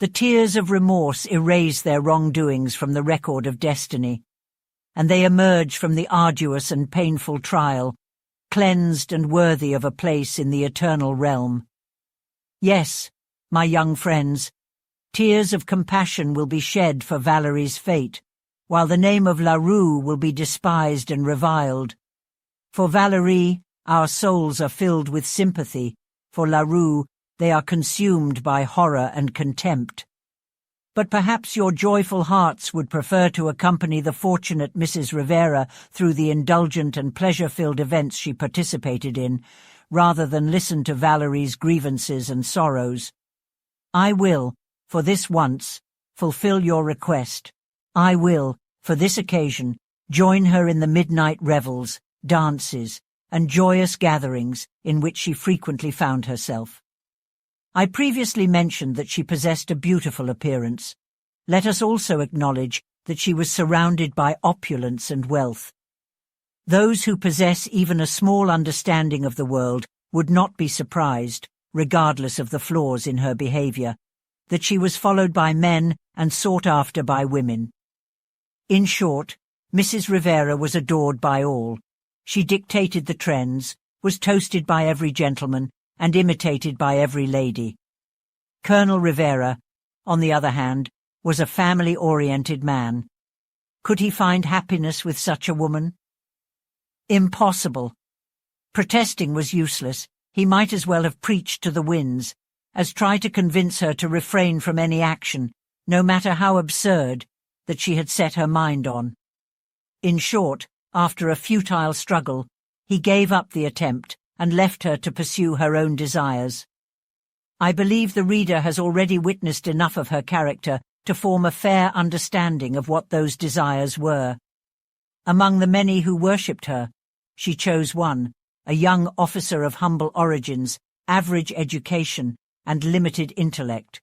The tears of remorse erase their wrongdoings from the record of destiny, and they emerge from the arduous and painful trial, cleansed and worthy of a place in the eternal realm. Yes, my young friends, tears of compassion will be shed for Valerie's fate, while the name of La Rue will be despised and reviled. For Valerie, our souls are filled with sympathy; for La Rue, they are consumed by horror and contempt. But perhaps your joyful hearts would prefer to accompany the fortunate Mrs. Rivera through the indulgent and pleasure-filled events she participated in, rather than listen to Valerie's grievances and sorrows. I will, for this once, fulfill your request. I will, for this occasion, join her in the midnight revels, dances, and joyous gatherings in which she frequently found herself. I previously mentioned that she possessed a beautiful appearance. Let us also acknowledge that she was surrounded by opulence and wealth. Those who possess even a small understanding of the world would not be surprised, regardless of the flaws in her behavior, that she was followed by men and sought after by women. In short, Mrs. Rivera was adored by all. She dictated the trends, was toasted by every gentleman, and imitated by every lady. Colonel Rivera, on the other hand, was a family-oriented man. Could he find happiness with such a woman? Impossible. Protesting was useless. He might as well have preached to the winds, as try to convince her to refrain from any action, no matter how absurd, that she had set her mind on. In short, after a futile struggle, he gave up the attempt and left her to pursue her own desires. I believe the reader has already witnessed enough of her character to form a fair understanding of what those desires were. Among the many who worshipped her, she chose one, a young officer of humble origins, average education, and limited intellect.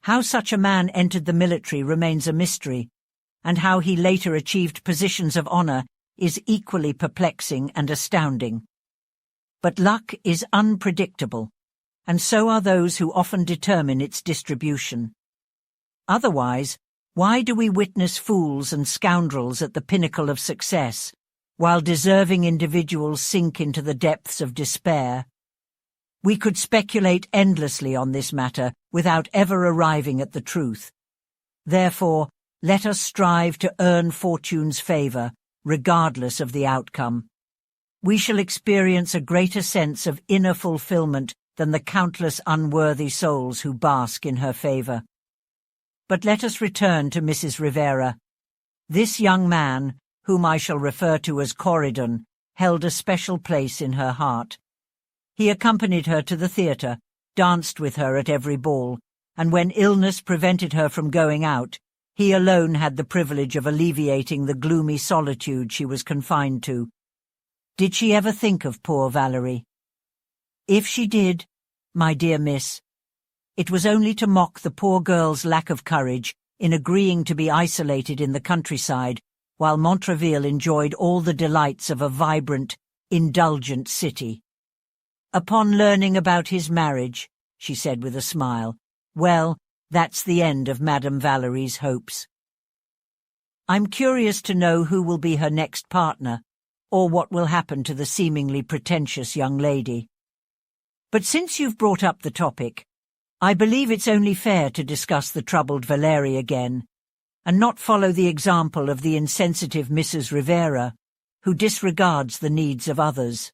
How such a man entered the military remains a mystery, and how he later achieved positions of honor is equally perplexing and astounding. But luck is unpredictable, and so are those who often determine its distribution. Otherwise, why do we witness fools and scoundrels at the pinnacle of success, while deserving individuals sink into the depths of despair? We could speculate endlessly on this matter without ever arriving at the truth. Therefore, let us strive to earn fortune's favor, regardless of the outcome. We shall experience a greater sense of inner fulfillment than the countless unworthy souls who bask in her favor. But let us return to Mrs. Rivera. This young man, whom I shall refer to as Corydon, held a special place in her heart. He accompanied her to the theatre, danced with her at every ball, and when illness prevented her from going out, he alone had the privilege of alleviating the gloomy solitude she was confined to. Did she ever think of poor Valerie? If she did, my dear miss, it was only to mock the poor girl's lack of courage in agreeing to be isolated in the countryside while Montraville enjoyed all the delights of a vibrant, indulgent city. Upon learning about his marriage, she said with a smile, well, that's the end of Madame Valerie's hopes. I'm curious to know who will be her next partner, or what will happen to the seemingly pretentious young lady. But since you've brought up the topic, I believe it's only fair to discuss the troubled Valerie again, and not follow the example of the insensitive Mrs. Rivera, who disregards the needs of others.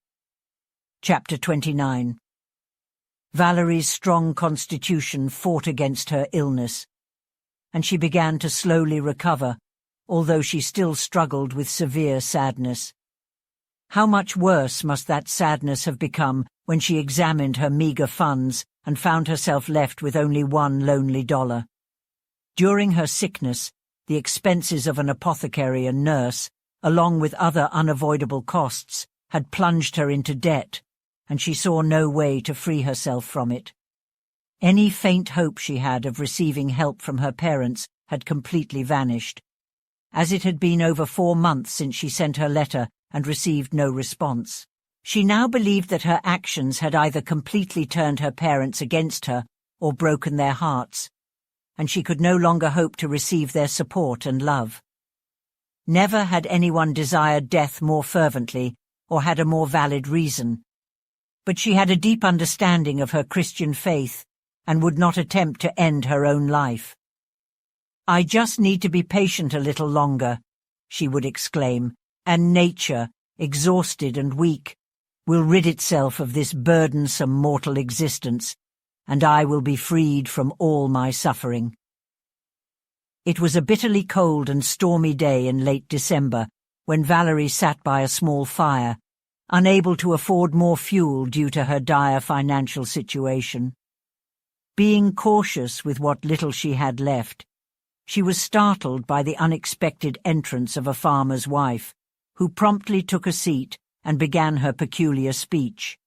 Chapter 29. Valerie's strong constitution fought against her illness, and she began to slowly recover, although she still struggled with severe sadness. How much worse must that sadness have become when she examined her meager funds and found herself left with only one lonely dollar. During her sickness, the expenses of an apothecary and nurse, along with other unavoidable costs, had plunged her into debt, and she saw no way to free herself from it. Any faint hope she had of receiving help from her parents had completely vanished, as it had been over 4 months since she sent her letter and received no response. She now believed that her actions had either completely turned her parents against her or broken their hearts, and she could no longer hope to receive their support and love. Never had anyone desired death more fervently or had a more valid reason. But she had a deep understanding of her Christian faith and would not attempt to end her own life. "I just need to be patient a little longer," she would exclaim, "and nature, exhausted and weak, will rid itself of this burdensome mortal existence, and I will be freed from all my suffering." It was a bitterly cold and stormy day in late December when Valerie sat by a small fire, unable to afford more fuel due to her dire financial situation. Being cautious with what little she had left, she was startled by the unexpected entrance of a farmer's wife, who promptly took a seat and began her peculiar speech.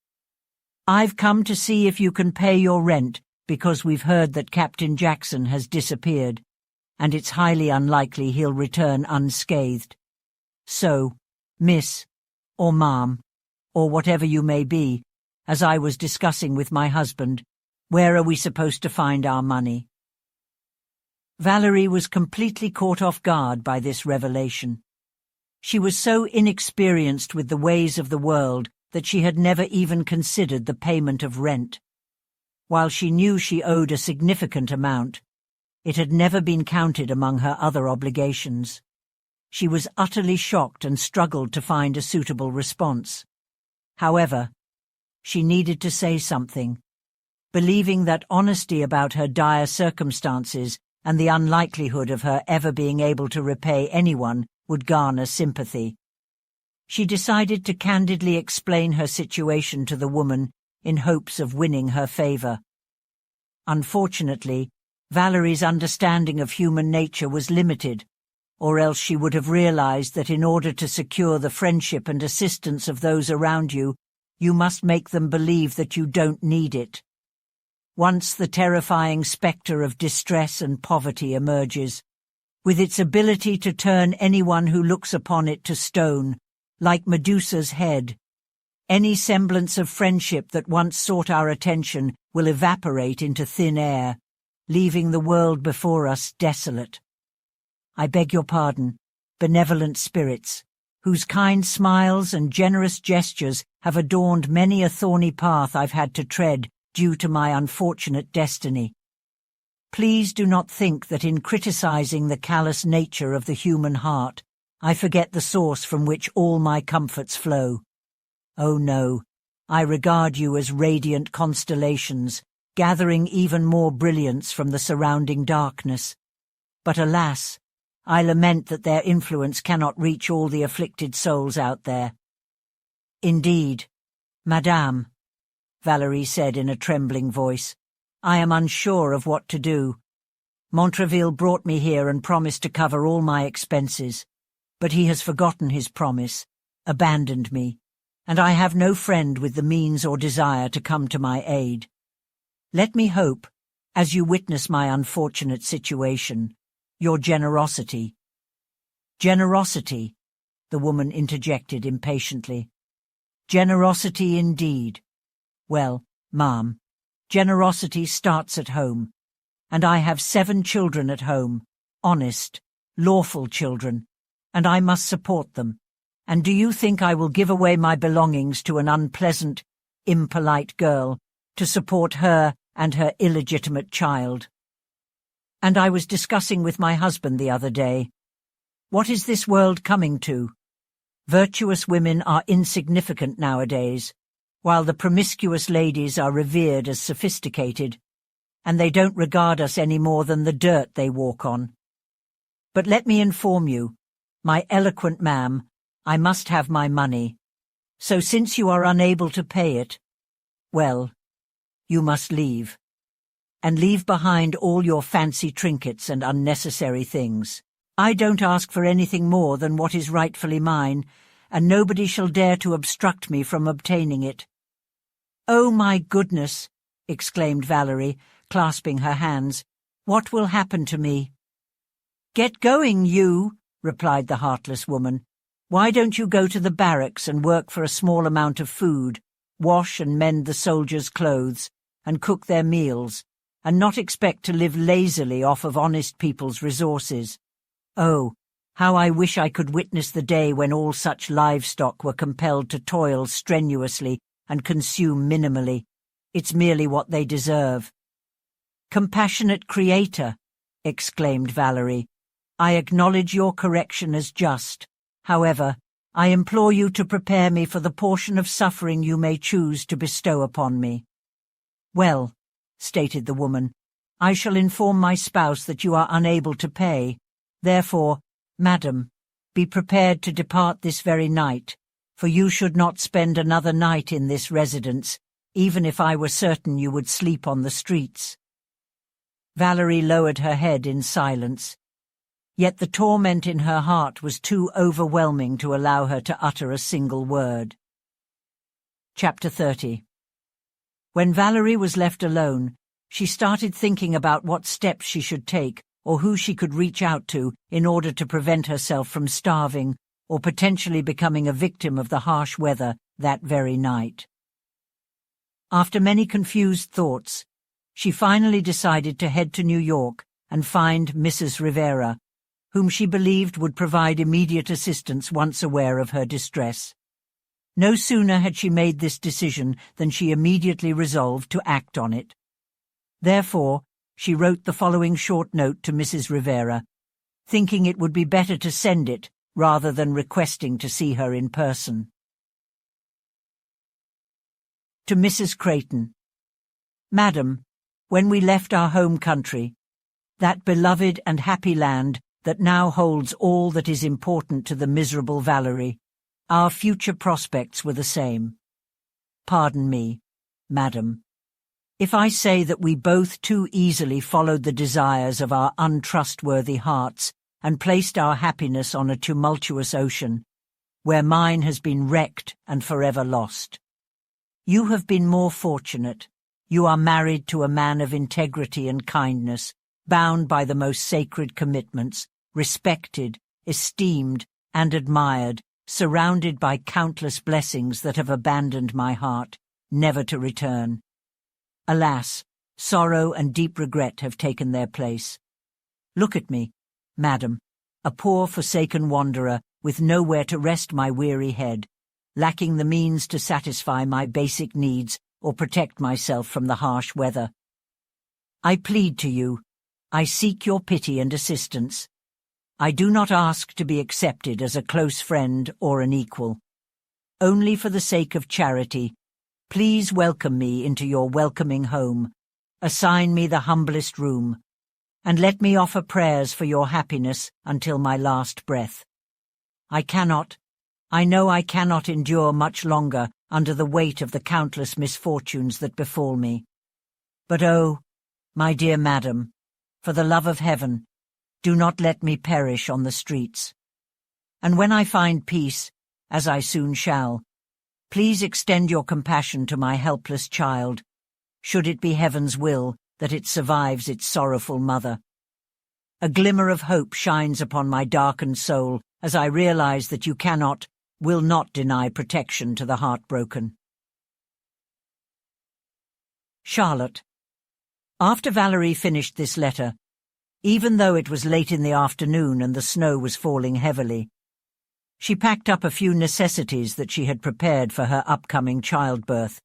"I've come to see if you can pay your rent because we've heard that Captain Jackson has disappeared, and it's highly unlikely he'll return unscathed. So, miss, or ma'am, or whatever you may be, as I was discussing with my husband, where are we supposed to find our money?" Valerie was completely caught off guard by this revelation. She was so inexperienced with the ways of the world that she had never even considered the payment of rent. While she knew she owed a significant amount, it had never been counted among her other obligations. She was utterly shocked and struggled to find a suitable response. However, she needed to say something, believing that honesty about her dire circumstances and the unlikelihood of her ever being able to repay anyone would garner sympathy. She decided to candidly explain her situation to the woman in hopes of winning her favor. Unfortunately, Valerie's understanding of human nature was limited, or else she would have realized that in order to secure the friendship and assistance of those around you, you must make them believe that you don't need it. Once the terrifying spectre of distress and poverty emerges, with its ability to turn anyone who looks upon it to stone, like Medusa's head, any semblance of friendship that once sought our attention will evaporate into thin air, leaving the world before us desolate. I beg your pardon, benevolent spirits, whose kind smiles and generous gestures have adorned many a thorny path I've had to tread due to my unfortunate destiny. Please do not think that in criticizing the callous nature of the human heart, I forget the source from which all my comforts flow. Oh no, I regard you as radiant constellations, gathering even more brilliance from the surrounding darkness. But alas, I lament that their influence cannot reach all the afflicted souls out there. Indeed, Madame, Valerie said in a trembling voice, I am unsure of what to do. Montreville brought me here and promised to cover all my expenses, but he has forgotten his promise, abandoned me, and I have no friend with the means or desire to come to my aid. Let me hope, as you witness my unfortunate situation, your generosity. Generosity, the woman interjected impatiently. Generosity indeed. Well, ma'am, generosity starts at home, and I have 7 children at home, honest, lawful children, and I must support them. And do you think I will give away my belongings to an unpleasant, impolite girl to support her and her illegitimate child? And I was discussing with my husband the other day, what is this world coming to? Virtuous women are insignificant nowadays, while the promiscuous ladies are revered as sophisticated, and they don't regard us any more than the dirt they walk on. But let me inform you, my eloquent ma'am, I must have my money, so since you are unable to pay it, well, you must leave, and leave behind all your fancy trinkets and unnecessary things. I don't ask for anything more than what is rightfully mine, and nobody shall dare to obstruct me from obtaining it. Oh, my goodness, exclaimed Valerie, clasping her hands. What will happen to me? Get going, you, replied the heartless woman. Why don't you go to the barracks and work for a small amount of food, wash and mend the soldiers' clothes, and cook their meals, and not expect to live lazily off of honest people's resources. Oh, how I wish I could witness the day when all such livestock were compelled to toil strenuously and consume minimally. It's merely what they deserve." "Compassionate Creator," exclaimed Valerie, "I acknowledge your correction as just. However, I implore you to prepare me for the portion of suffering you may choose to bestow upon me." "Well," stated the woman, "I shall inform my spouse that you are unable to pay. Therefore, madam, be prepared to depart this very night, for you should not spend another night in this residence, even if I were certain you would sleep on the streets." Valerie lowered her head in silence. Yet the torment in her heart was too overwhelming to allow her to utter a single word. Chapter 30. When Valerie was left alone, she started thinking about what steps she should take or who she could reach out to in order to prevent herself from starving or potentially becoming a victim of the harsh weather that very night. After many confused thoughts, she finally decided to head to New York and find Mrs. Rivera, whom she believed would provide immediate assistance once aware of her distress. No sooner had she made this decision than she immediately resolved to act on it. Therefore, she wrote the following short note to Mrs. Rivera, thinking it would be better to send it rather than requesting to see her in person. To Mrs. Creighton. Madam, when we left our home country, that beloved and happy land that now holds all that is important to the miserable Valerie, our future prospects were the same. Pardon me, madam, if I say that we both too easily followed the desires of our untrustworthy hearts and placed our happiness on a tumultuous ocean, where mine has been wrecked and forever lost. You have been more fortunate. You are married to a man of integrity and kindness, bound by the most sacred commitments, respected, esteemed, and admired, surrounded by countless blessings that have abandoned my heart, never to return. Alas, sorrow and deep regret have taken their place. Look at me, madam, a poor forsaken wanderer with nowhere to rest my weary head, lacking the means to satisfy my basic needs or protect myself from the harsh weather. I plead to you. I seek your pity and assistance. I do not ask to be accepted as a close friend or an equal. Only for the sake of charity, please welcome me into your welcoming home, assign me the humblest room, and let me offer prayers for your happiness until my last breath. I know I cannot endure much longer under the weight of the countless misfortunes that befall me. But oh, my dear madam, for the love of heaven, do not let me perish on the streets. And when I find peace, as I soon shall, please extend your compassion to my helpless child, should it be heaven's will that it survives its sorrowful mother. A glimmer of hope shines upon my darkened soul as I realize that you will not deny protection to the heartbroken. Charlotte. After Valerie finished this letter, even though it was late in the afternoon and the snow was falling heavily, she packed up a few necessities that she had prepared for her upcoming childbirth.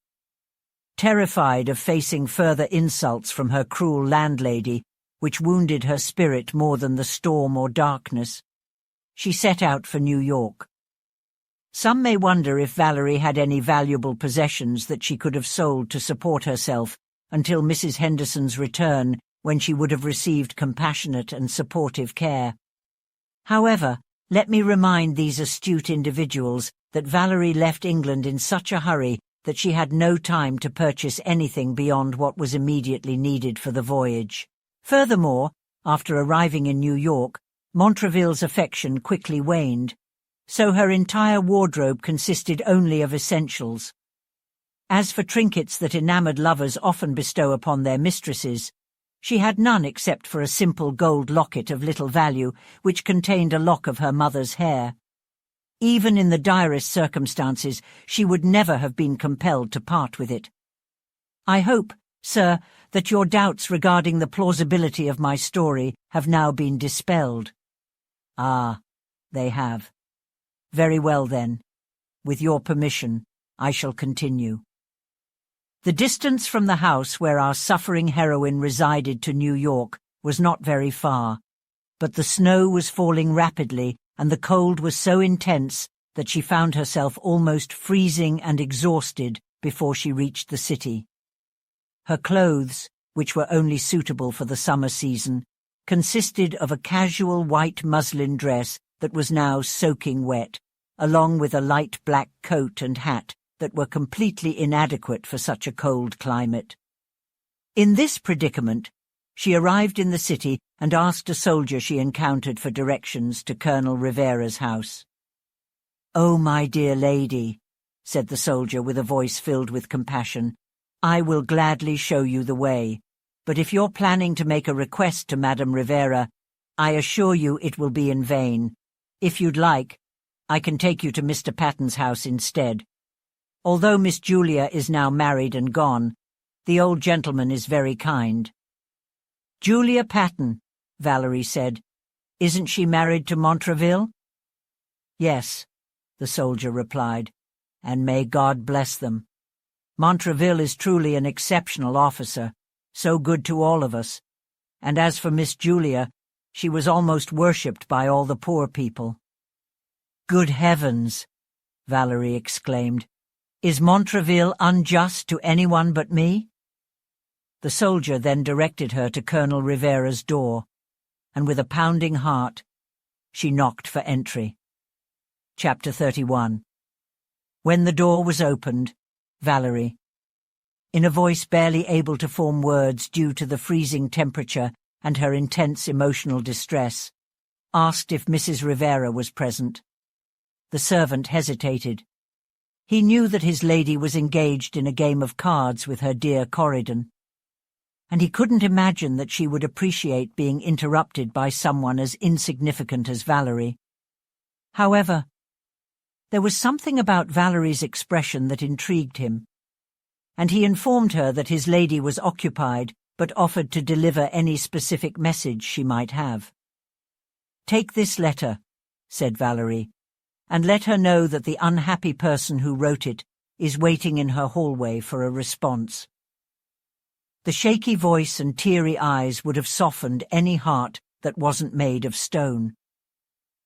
Terrified of facing further insults from her cruel landlady, which wounded her spirit more than the storm or darkness, she set out for New York. Some may wonder if Valerie had any valuable possessions that she could have sold to support herself until Mrs. Henderson's return, when she would have received compassionate and supportive care. However, let me remind these astute individuals that Valerie left England in such a hurry that she had no time to purchase anything beyond what was immediately needed for the voyage. Furthermore, after arriving in New York, Montreville's affection quickly waned, so her entire wardrobe consisted only of essentials. As for trinkets that enamored lovers often bestow upon their mistresses, she had none except for a simple gold locket of little value which contained a lock of her mother's hair. Even in the direst circumstances, she would never have been compelled to part with it. "I hope," sir, that your doubts regarding the plausibility of my story have now been dispelled." "Ah, they have. Very well then. With your permission, I shall continue." The distance from the house where our suffering heroine resided to New York was not very far, but the snow was falling rapidly and the cold was so intense that she found herself almost freezing and exhausted before she reached the city. Her clothes, which were only suitable for the summer season, consisted of a casual white muslin dress that was now soaking wet, along with a light black coat and hat that were completely inadequate for such a cold climate. In this predicament, she arrived in the city and asked a soldier she encountered for directions to Colonel Rivera's house. "Oh, my dear lady," said the soldier with a voice filled with compassion, "I will gladly show you the way, but if you're planning to make a request to Madame Rivera, I assure you it will be in vain. If you'd like, I can take you to Mr. Patton's house instead. Although Miss Julia is now married and gone, the old gentleman is very kind." "Julia Patton," Valerie said. "Isn't she married to Montreville?" "Yes," the soldier replied, "and may God bless them. Montreville is truly an exceptional officer, so good to all of us, and as for Miss Julia, she was almost worshipped by all the poor people." "Good heavens!" Valerie exclaimed. "Is Montreville unjust to anyone but me?" The soldier then directed her to Colonel Rivera's door, and with a pounding heart, she knocked for entry. Chapter 31. When the door was opened, Valerie, in a voice barely able to form words due to the freezing temperature and her intense emotional distress, asked if Mrs. Rivera was present. The servant hesitated. He knew that his lady was engaged in a game of cards with her dear Corydon, and he couldn't imagine that she would appreciate being interrupted by someone as insignificant as Valerie. However, there was something about Valerie's expression that intrigued him, and he informed her that his lady was occupied but offered to deliver any specific message she might have. "Take this letter," said Valerie, "and let her know that the unhappy person who wrote it is waiting in her hallway for a response." The shaky voice and teary eyes would have softened any heart that wasn't made of stone.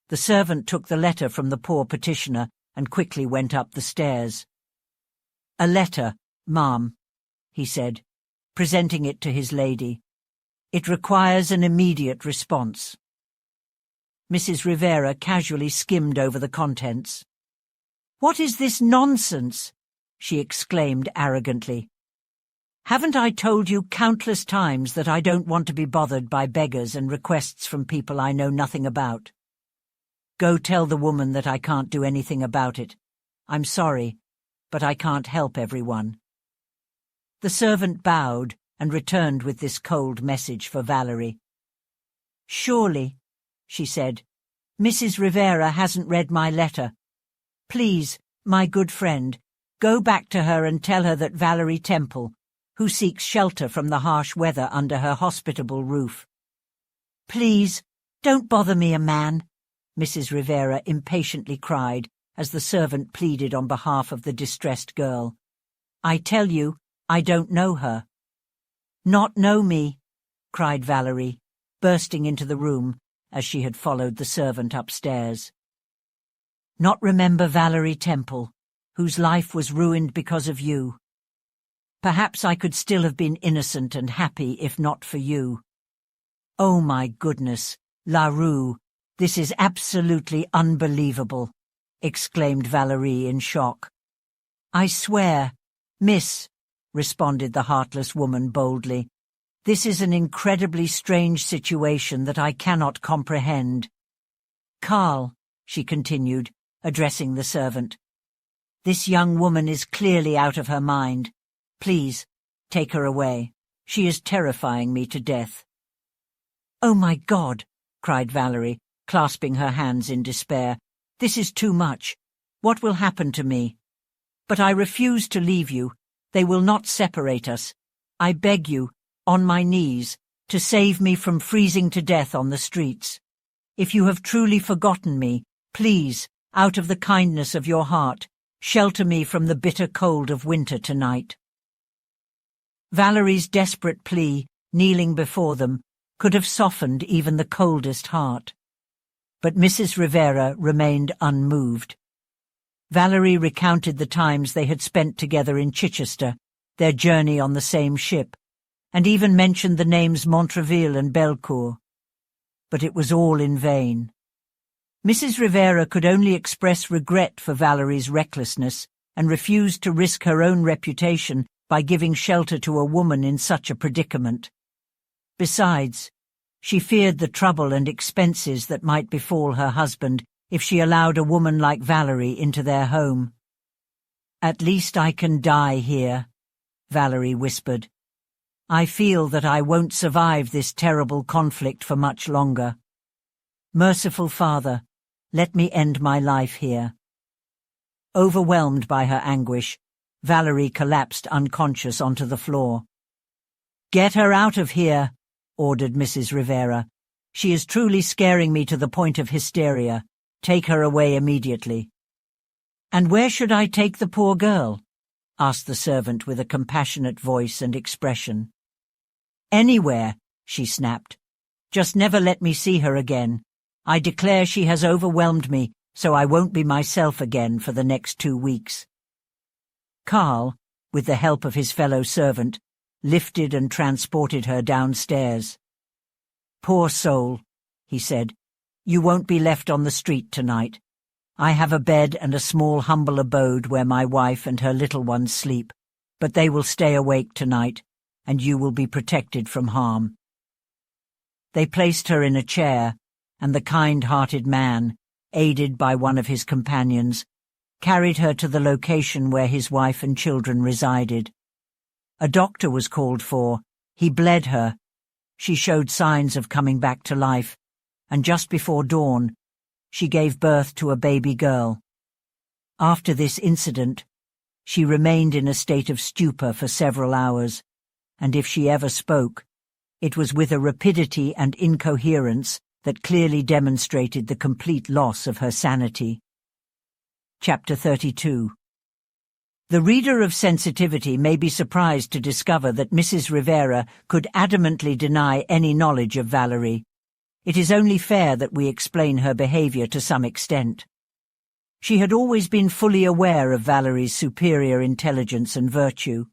The servant took the letter from the poor petitioner and quickly went up the stairs. "A letter, ma'am," he said, presenting it to his lady. "It requires an immediate response." Mrs. Rivera casually skimmed over the contents. "What is this nonsense?" she exclaimed arrogantly. "Haven't I told you countless times that I don't want to be bothered by beggars and requests from people I know nothing about? Go tell the woman that I can't do anything about it. I'm sorry, but I can't help everyone." The servant bowed and returned with this cold message for Valerie. "Surely," she said, "Mrs. Rivera hasn't read my letter. Please, my good friend, go back to her and tell her that Valerie Temple, who seeks shelter from the harsh weather under her hospitable roof." "Please, don't bother me a man," Mrs. Rivera impatiently cried as the servant pleaded on behalf of the distressed girl. "I tell you, I don't know her." "Not know me," cried Valerie, bursting into the room as she had followed the servant upstairs. "Not remember Valerie Temple, whose life was ruined because of you. Perhaps I could still have been innocent and happy if not for you. Oh my goodness, LaRue, this is absolutely unbelievable," exclaimed Valerie in shock. "I swear, miss," responded the heartless woman boldly, "this is an incredibly strange situation that I cannot comprehend. Carl," she continued, addressing the servant, "this young woman is clearly out of her mind. Please, take her away. She is terrifying me to death." "Oh, my God!" cried Valerie, clasping her hands in despair. "This is too much. What will happen to me? But I refuse to leave you. They will not separate us. I beg you, on my knees, to save me from freezing to death on the streets. If you have truly forgotten me, please, out of the kindness of your heart, shelter me from the bitter cold of winter tonight." Valerie's desperate plea, kneeling before them, could have softened even the coldest heart. But Mrs. Rivera remained unmoved. Valerie recounted the times they had spent together in Chichester, their journey on the same ship, and even mentioned the names Montreville and Belcourt. But it was all in vain. Mrs. Rivera could only express regret for Valerie's recklessness and refused to risk her own reputation by giving shelter to a woman in such a predicament. Besides, she feared the trouble and expenses that might befall her husband if she allowed a woman like Valerie into their home. "At least I can die here," Valerie whispered. "I feel that I won't survive this terrible conflict for much longer. Merciful Father, let me end my life here." Overwhelmed by her anguish, Valerie collapsed unconscious onto the floor. "Get her out of here," ordered Mrs. Rivera. "She is truly scaring me to the point of hysteria. Take her away immediately." "And where should I take the poor girl?" asked the servant with a compassionate voice and expression. "Anywhere," she snapped. "Just never let me see her again. I declare she has overwhelmed me, so I won't be myself again for the next 2 weeks." Carl, with the help of his fellow servant, lifted and transported her downstairs. "Poor soul," he said, "you won't be left on the street tonight. I have a bed and a small humble abode where my wife and her little ones sleep, but they will stay awake tonight, and you will be protected from harm." They placed her in a chair, and the kind-hearted man, aided by one of his companions, carried her to the location where his wife and children resided. A doctor was called for. He bled her. She showed signs of coming back to life, and just before dawn, she gave birth to a baby girl. After this incident, she remained in a state of stupor for several hours, and if she ever spoke, it was with a rapidity and incoherence that clearly demonstrated the complete loss of her sanity. Chapter 32. The reader of sensitivity may be surprised to discover that Mrs. Rivera could adamantly deny any knowledge of Valerie. It is only fair that we explain her behavior to some extent. She had always been fully aware of Valerie's superior intelligence and virtue.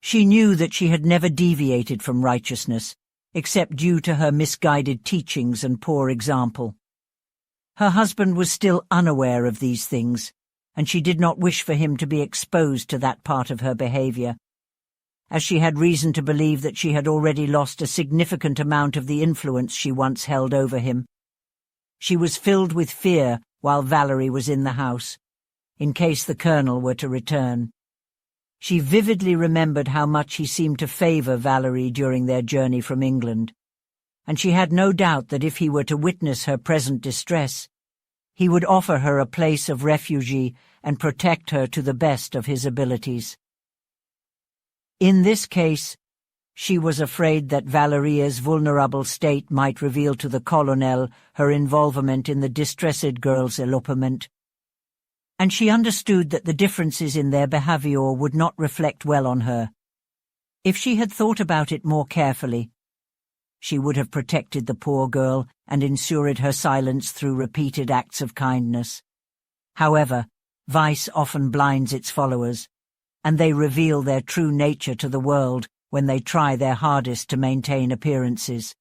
She knew that she had never deviated from righteousness, except due to her misguided teachings and poor example. Her husband was still unaware of these things, and she did not wish for him to be exposed to that part of her behavior, as she had reason to believe that she had already lost a significant amount of the influence she once held over him. She was filled with fear while Valerie was in the house, in case the colonel were to return. She vividly remembered how much he seemed to favor Valerie during their journey from England, and she had no doubt that if he were to witness her present distress, he would offer her a place of refuge and protect her to the best of his abilities. In this case, she was afraid that Valeria's vulnerable state might reveal to the colonel her involvement in the distressed girl's elopement, and she understood that the differences in their behavior would not reflect well on her. If she had thought about it more carefully, she would have protected the poor girl and ensured her silence through repeated acts of kindness. However, vice often blinds its followers, and they reveal their true nature to the world when they try their hardest to maintain appearances.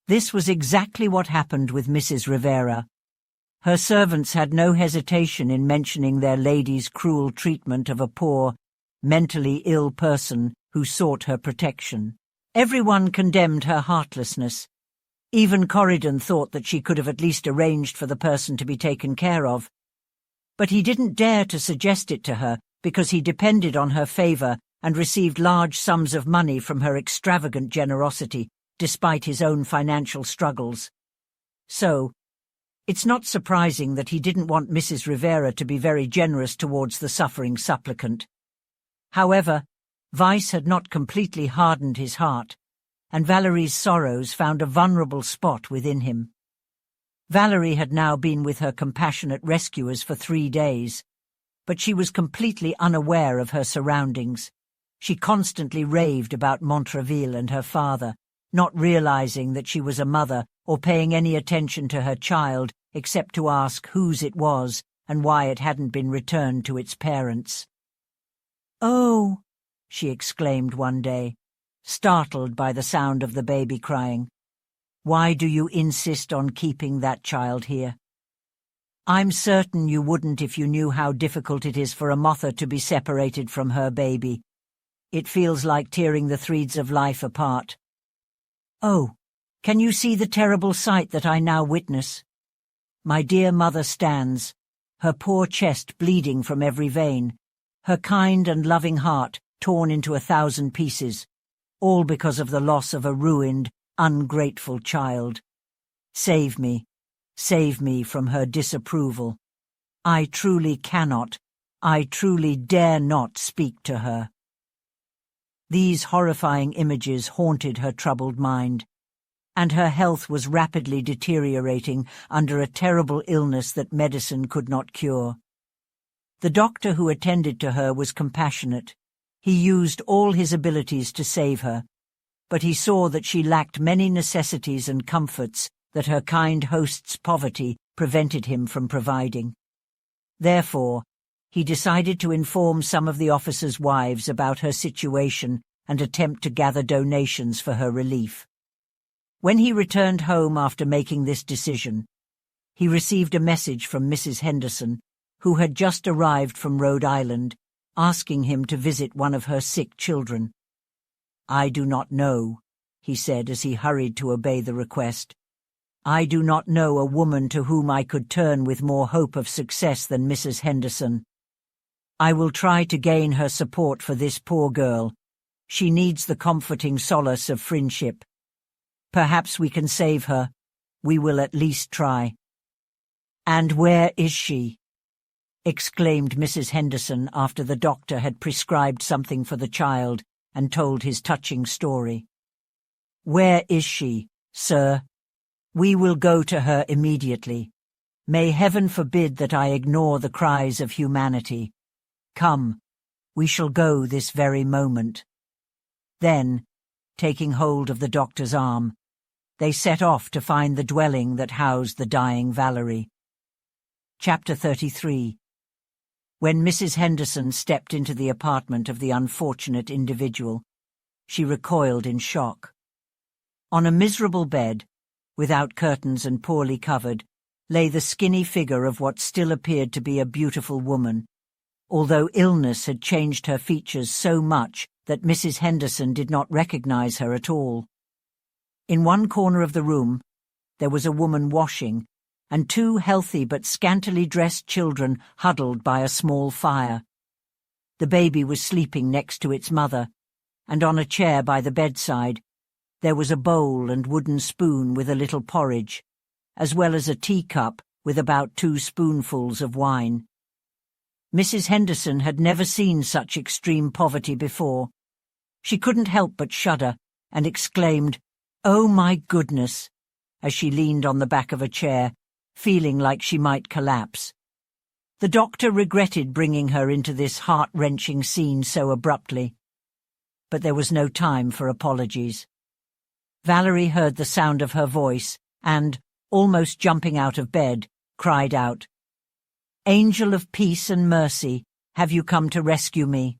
This was exactly what happened with Mrs. Rivera. Her servants had no hesitation in mentioning their lady's cruel treatment of a poor, mentally ill person who sought her protection. Everyone condemned her heartlessness. Even Corridon thought that she could have at least arranged for the person to be taken care of. But he didn't dare to suggest it to her because he depended on her favor and received large sums of money from her extravagant generosity, despite his own financial struggles. So, it's not surprising that he didn't want Mrs. Rivera to be very generous towards the suffering supplicant. However, Vice had not completely hardened his heart, and Valerie's sorrows found a vulnerable spot within him. Valerie had now been with her compassionate rescuers for 3 days, but she was completely unaware of her surroundings. She constantly raved about Montreville and her father, not realizing that she was a mother or paying any attention to her child except to ask whose it was and why it hadn't been returned to its parents. "Oh," she exclaimed one day, startled by the sound of the baby crying. "Why do you insist on keeping that child here? I'm certain you wouldn't if you knew how difficult it is for a mother to be separated from her baby. It feels like tearing the threads of life apart. Oh, can you see the terrible sight that I now witness? My dear mother stands, her poor chest bleeding from every vein, her kind and loving heart torn into 1,000 pieces, all because of the loss of a ruined, ungrateful child. Save me from her disapproval. I truly cannot, I truly dare not speak to her." These horrifying images haunted her troubled mind, and her health was rapidly deteriorating under a terrible illness that medicine could not cure. The doctor who attended to her was compassionate. He used all his abilities to save her, but he saw that she lacked many necessities and comforts that her kind host's poverty prevented him from providing. Therefore, he decided to inform some of the officers' wives about her situation and attempt to gather donations for her relief. When he returned home after making this decision, he received a message from Mrs. Henderson, who had just arrived from Rhode Island, asking him to visit one of her sick children. "I do not know," he said as he hurried to obey the request. "I do not know a woman to whom I could turn with more hope of success than Mrs. Henderson. I will try to gain her support for this poor girl. She needs the comforting solace of friendship. Perhaps we can save her. We will at least try." "And where is she?" exclaimed Mrs. Henderson after the doctor had prescribed something for the child and told his touching story. "Where is she, sir? We will go to her immediately. May heaven forbid that I ignore the cries of humanity. Come, we shall go this very moment." Then, taking hold of the doctor's arm, they set off to find the dwelling that housed the dying Valerie. Chapter 33. When Mrs. Henderson stepped into the apartment of the unfortunate individual, she recoiled in shock. On a miserable bed, without curtains and poorly covered, lay the skinny figure of what still appeared to be a beautiful woman, although illness had changed her features so much that Mrs. Henderson did not recognize her at all. In one corner of the room, there was a woman washing, and 2 healthy but scantily dressed children huddled by a small fire. The baby was sleeping next to its mother, and on a chair by the bedside, there was a bowl and wooden spoon with a little porridge, as well as a teacup with about 2 spoonfuls of wine. Mrs. Henderson had never seen such extreme poverty before. She couldn't help but shudder and exclaimed, "Oh, my goodness," as she leaned on the back of a chair, feeling like she might collapse. The doctor regretted bringing her into this heart-wrenching scene so abruptly. But there was no time for apologies. Valerie heard the sound of her voice and, almost jumping out of bed, cried out, "Angel of peace and mercy, have you come to rescue me?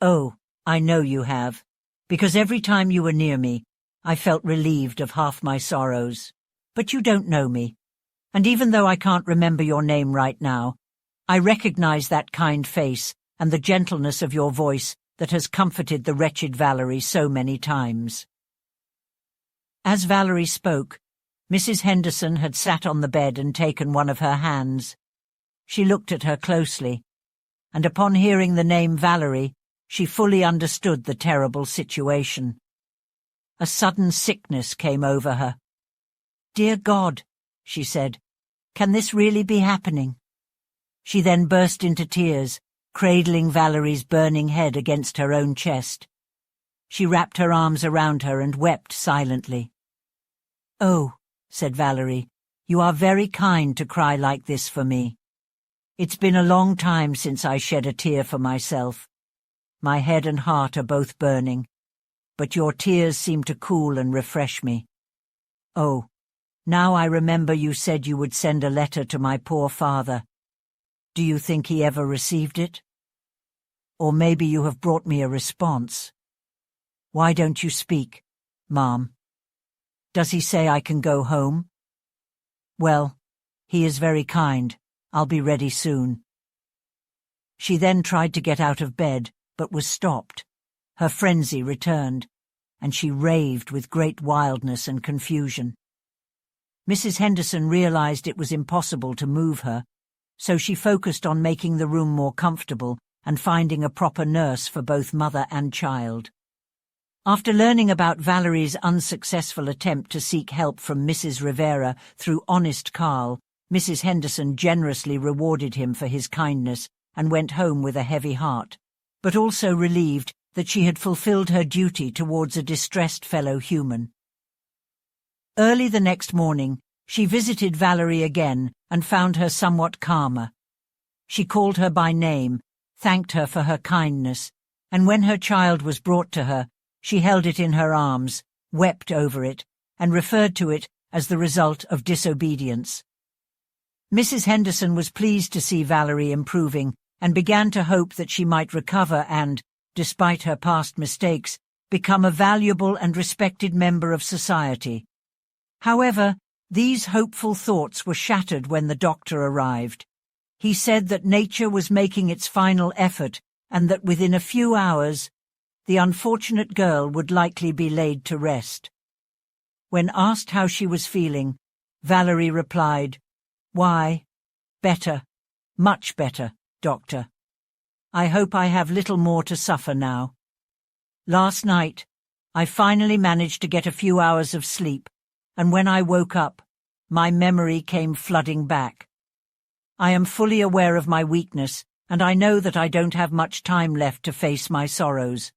Oh, I know you have, because every time you were near me, I felt relieved of half my sorrows. But you don't know me, and even though I can't remember your name right now, I recognize that kind face and the gentleness of your voice that has comforted the wretched Valerie so many times." As Valerie spoke, Mrs. Henderson had sat on the bed and taken one of her hands. She looked at her closely, and upon hearing the name Valerie, she fully understood the terrible situation. A sudden sickness came over her. "Dear God," she said, "can this really be happening?" She then burst into tears, cradling Valerie's burning head against her own chest. She wrapped her arms around her and wept silently. "Oh," said Valerie, "you are very kind to cry like this for me. It's been a long time since I shed a tear for myself. My head and heart are both burning, but your tears seem to cool and refresh me. Oh, now I remember you said you would send a letter to my poor father. Do you think he ever received it? Or maybe you have brought me a response. Why don't you speak, Mom? Does he say I can go home? Well, he is very kind. I'll be ready soon." She then tried to get out of bed, but was stopped. Her frenzy returned, and she raved with great wildness and confusion. Mrs. Henderson realized it was impossible to move her, so she focused on making the room more comfortable and finding a proper nurse for both mother and child. After learning about Valerie's unsuccessful attempt to seek help from Mrs. Rivera through honest Carl, Mrs. Henderson generously rewarded him for his kindness and went home with a heavy heart, but also relieved that she had fulfilled her duty towards a distressed fellow human. Early the next morning, she visited Valerie again and found her somewhat calmer. She called her by name, thanked her for her kindness, and when her child was brought to her, she held it in her arms, wept over it, and referred to it as the result of disobedience. Mrs. Henderson was pleased to see Valerie improving and began to hope that she might recover and, despite her past mistakes, become a valuable and respected member of society. However, these hopeful thoughts were shattered when the doctor arrived. He said that nature was making its final effort and that within a few hours, the unfortunate girl would likely be laid to rest. When asked how she was feeling, Valerie replied, "Why, better, much better, doctor. I hope I have little more to suffer now. Last night, I finally managed to get a few hours of sleep, and when I woke up, my memory came flooding back. I am fully aware of my weakness, and I know that I don't have much time left to face my sorrows.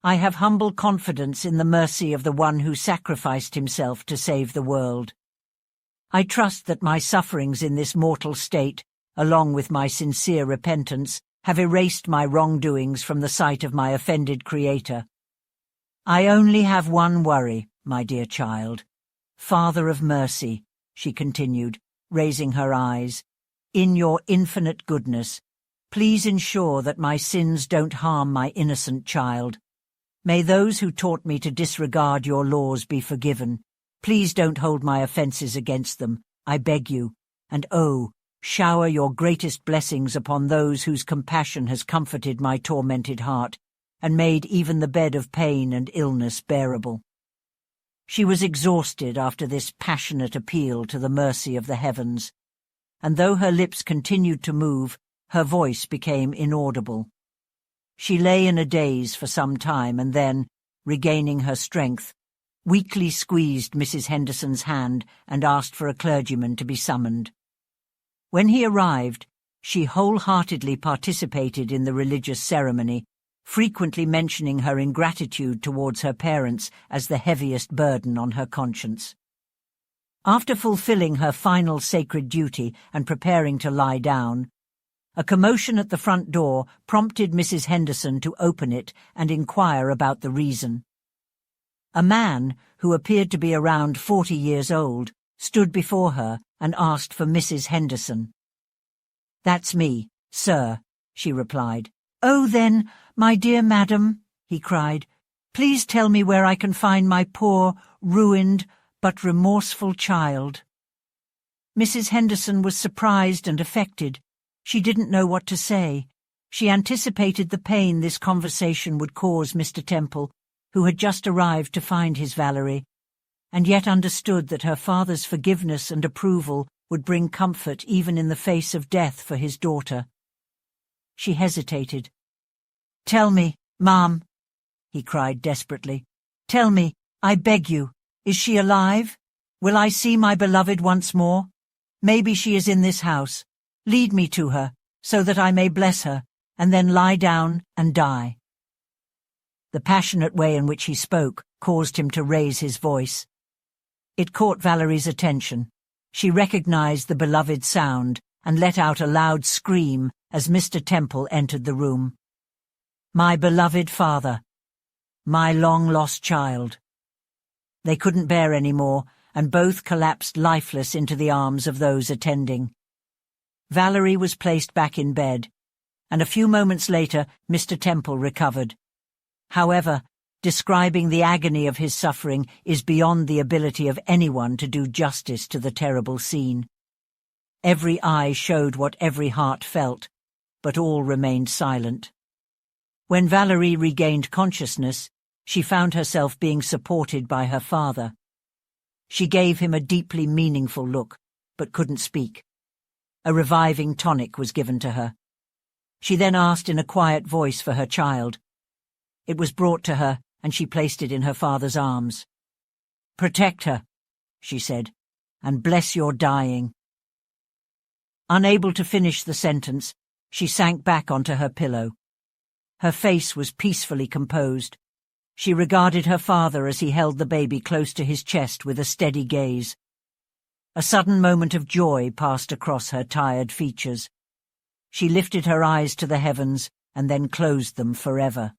I have humble confidence in the mercy of the one who sacrificed himself to save the world. I trust that my sufferings in this mortal state, along with my sincere repentance, have erased my wrongdoings from the sight of my offended Creator. I only have one worry, my dear child. Father of mercy," she continued, raising her eyes, "in your infinite goodness, please ensure that my sins don't harm my innocent child. May those who taught me to disregard your laws be forgiven. Please don't hold my offences against them, I beg you, and shower your greatest blessings upon those whose compassion has comforted my tormented heart, and made even the bed of pain and illness bearable." She was exhausted after this passionate appeal to the mercy of the heavens, and though her lips continued to move, her voice became inaudible. She lay in a daze for some time and then, regaining her strength, weakly squeezed Mrs. Henderson's hand and asked for a clergyman to be summoned. When he arrived, she wholeheartedly participated in the religious ceremony, frequently mentioning her ingratitude towards her parents as the heaviest burden on her conscience. After fulfilling her final sacred duty and preparing to lie down, a commotion at the front door prompted Mrs. Henderson to open it and inquire about the reason. A man, who appeared to be around 40 years old, stood before her and asked for Mrs. Henderson. "That's me, sir," she replied. "Oh, then, my dear madam," he cried, "please tell me where I can find my poor, ruined, but remorseful child." Mrs. Henderson was surprised and affected. She didn't know what to say. She anticipated the pain this conversation would cause Mr. Temple, who had just arrived to find his Valerie, and yet understood that her father's forgiveness and approval would bring comfort even in the face of death for his daughter. She hesitated. "Tell me, Ma'am," he cried desperately. "Tell me, I beg you, is she alive? Will I see my beloved once more? Maybe she is in this house. Lead me to her, so that I may bless her, and then lie down and die." The passionate way in which he spoke caused him to raise his voice. It caught Valerie's attention. She recognized the beloved sound and let out a loud scream as Mr. Temple entered the room. "My beloved father. My long-lost child." They couldn't bear any more, and both collapsed lifeless into the arms of those attending. Valerie was placed back in bed, and a few moments later Mr. Temple recovered. However, describing the agony of his suffering is beyond the ability of anyone to do justice to the terrible scene. Every eye showed what every heart felt, but all remained silent. When Valerie regained consciousness, she found herself being supported by her father. She gave him a deeply meaningful look, but couldn't speak. A reviving tonic was given to her. She then asked in a quiet voice for her child. It was brought to her, and she placed it in her father's arms. "Protect her," she said, "and bless your dying." Unable to finish the sentence, she sank back onto her pillow. Her face was peacefully composed. She regarded her father as he held the baby close to his chest with a steady gaze. A sudden moment of joy passed across her tired features. She lifted her eyes to the heavens and then closed them forever.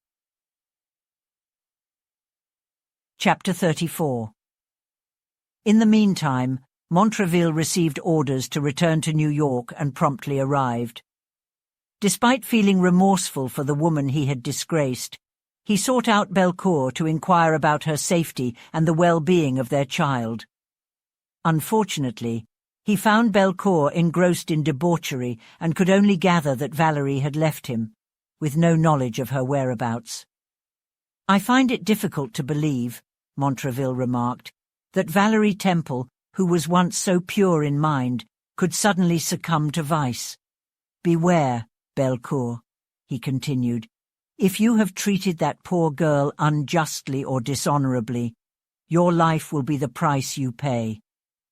Chapter 34. In the meantime, Montraville received orders to return to New York and promptly arrived. Despite feeling remorseful for the woman he had disgraced, he sought out Belcourt to inquire about her safety and the well-being of their child. Unfortunately, he found Belcourt engrossed in debauchery and could only gather that Valerie had left him, with no knowledge of her whereabouts. "I find it difficult to believe," Montraville remarked, "that Valerie Temple, who was once so pure in mind, could suddenly succumb to vice. Beware, Belcourt," he continued. "If you have treated that poor girl unjustly or dishonorably, your life will be the price you pay.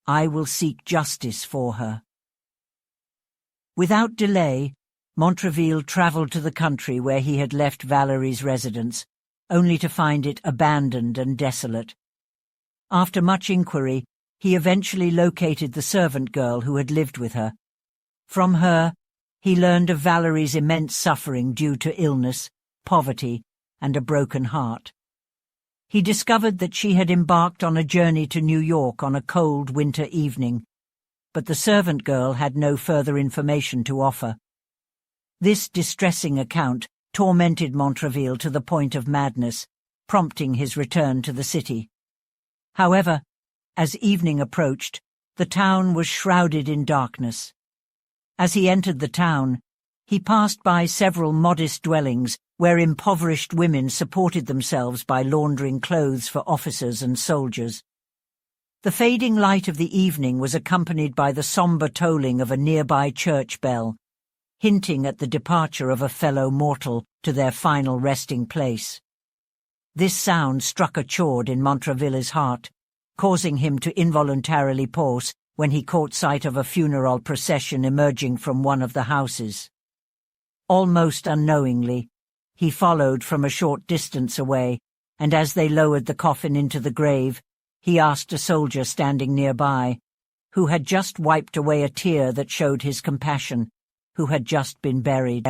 I will seek justice for her." Without delay, Montraville travelled to the country where he had left Valerie's residence, only to find it abandoned and desolate. After much inquiry, he eventually located the servant girl who had lived with her. From her, he learned of Valerie's immense suffering due to illness, poverty, and a broken heart. He discovered that she had embarked on a journey to New York on a cold winter evening, but the servant girl had no further information to offer. This distressing account tormented Montraville to the point of madness, prompting his return to the city. However, as evening approached, the town was shrouded in darkness. As he entered the town, he passed by several modest dwellings where impoverished women supported themselves by laundering clothes for officers and soldiers. The fading light of the evening was accompanied by the sombre tolling of a nearby church bell, hinting at the departure of a fellow mortal to their final resting place. This sound struck a chord in Montraville's heart, causing him to involuntarily pause when he caught sight of a funeral procession emerging from one of the houses. Almost unknowingly, he followed from a short distance away, and as they lowered the coffin into the grave, he asked a soldier standing nearby, who had just wiped away a tear that showed his compassion, who had just been buried.